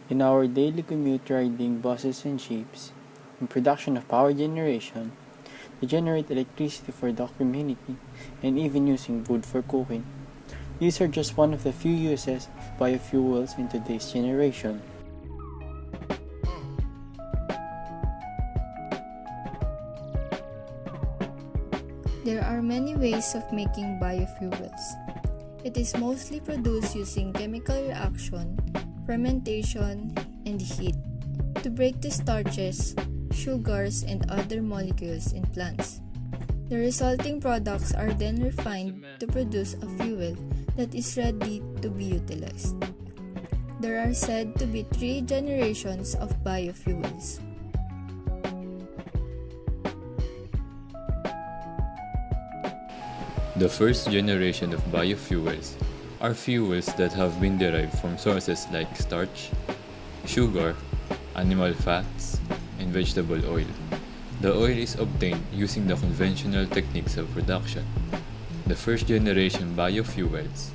In our daily commute riding buses and jeeps, in production of power generation, they generate electricity for the community, and even using wood for cooking. These are just one of the few uses of biofuels in today's generation. There are many ways of making biofuels. It is mostly produced using chemical reaction, fermentation, and heat to break the starches, sugars, and other molecules in plants. The resulting products are then refined to produce a fuel that is ready to be utilized. There are said to be 3 generations of biofuels. The first generation of biofuels are fuels that have been derived from sources like starch, sugar, animal fats, and vegetable oil. The oil is obtained using the conventional techniques of production. The first generation biofuels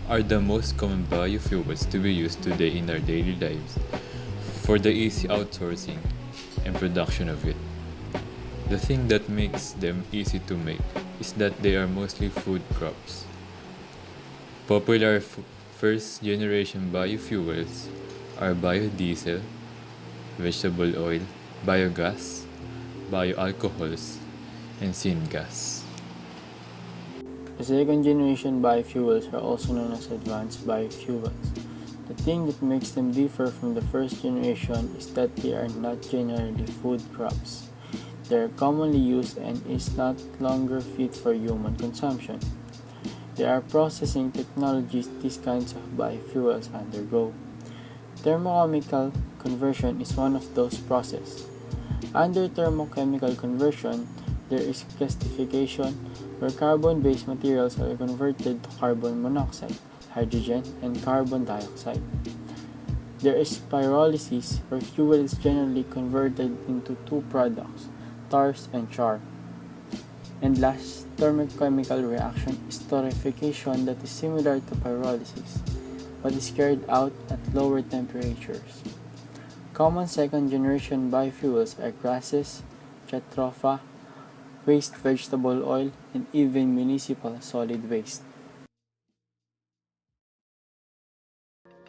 are the most common biofuels to be used today in our daily lives for the easy outsourcing and production of it. The thing that makes them easy to make is that they are mostly food crops. Popular first generation biofuels are biodiesel, vegetable oil, biogas, bioalcohols, and syngas. The second generation biofuels are also known as advanced biofuels. The thing that makes them differ from the first generation is that they are not generally food crops. They are commonly used and is not longer fit for human consumption. There are processing technologies these kinds of biofuels undergo. Thermochemical conversion is one of those processes. Under thermochemical conversion, there is gasification, where carbon-based materials are converted to carbon monoxide, hydrogen, and carbon dioxide. There is pyrolysis, where fuel is generally converted into 2 products, tars and char. And last, thermochemical reaction is torrefaction that is similar to pyrolysis, but is carried out at lower temperatures. Common second-generation biofuels are grasses, jatropha, waste vegetable oil, and even municipal solid waste.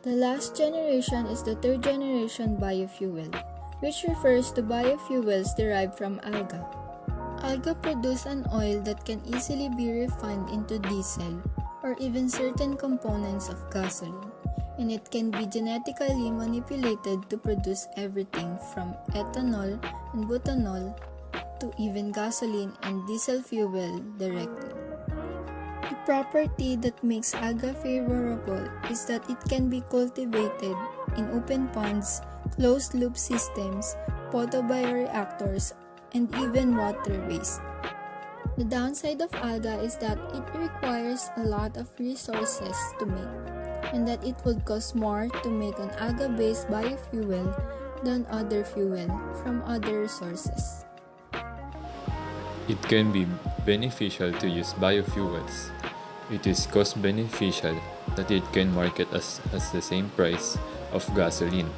The last generation is the 3rd generation biofuel, which refers to biofuels derived from alga. Alga produce an oil that can easily be refined into diesel or even certain components of gasoline, and it can be genetically manipulated to produce everything from ethanol and butanol to even gasoline and diesel fuel directly. The property that makes alga favorable is that it can be cultivated in open ponds, closed-loop systems, photobioreactors, and even waterways. The downside of alga is that it requires a lot of resources to make, and that it would cost more to make an alga-based biofuel than other fuel from other sources. It can be beneficial to use biofuels. It is cost beneficial that it can market as the same price of gasoline.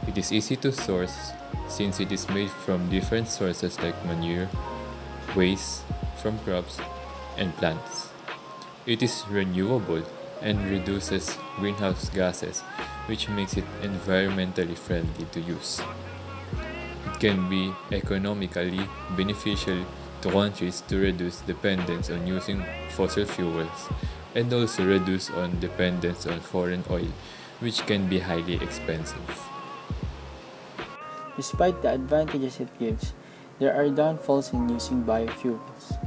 It is easy to source since it is made from different sources like manure, waste from crops, and plants. It is renewable and reduces greenhouse gases, which makes it environmentally friendly to use. It can be economically beneficial to countries to reduce dependence on using fossil fuels and also reduce on dependence on foreign oil, which can be highly expensive. Despite the advantages it gives, there are downfalls in using biofuels.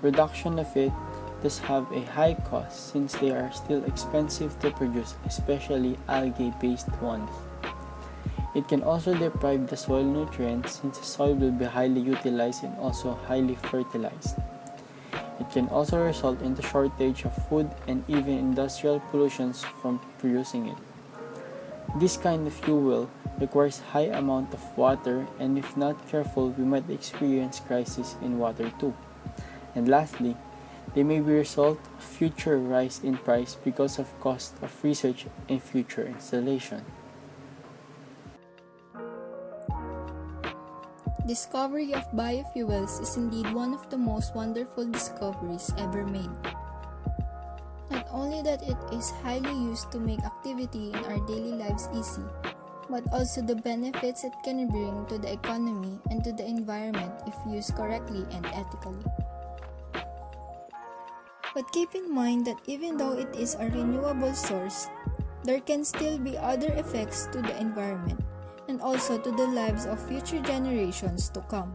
Production of it does have a high cost since they are still expensive to produce, especially algae-based ones. It can also deprive the soil nutrients since the soil will be highly utilized and also highly fertilized. It can also result in the shortage of food and even industrial pollutions from producing it. This kind of fuel requires high amount of water, and if not careful, we might experience crisis in water too. And lastly, they may be result of future rise in price because of cost of research and future installation. discovery of biofuels is indeed one of the most wonderful discoveries ever made. Not only that it is highly used to make activity in our daily lives easy, but also the benefits it can bring to the economy and to the environment if used correctly and ethically. But keep in mind that even though it is a renewable source, there can still be other effects to the environment and also to the lives of future generations to come.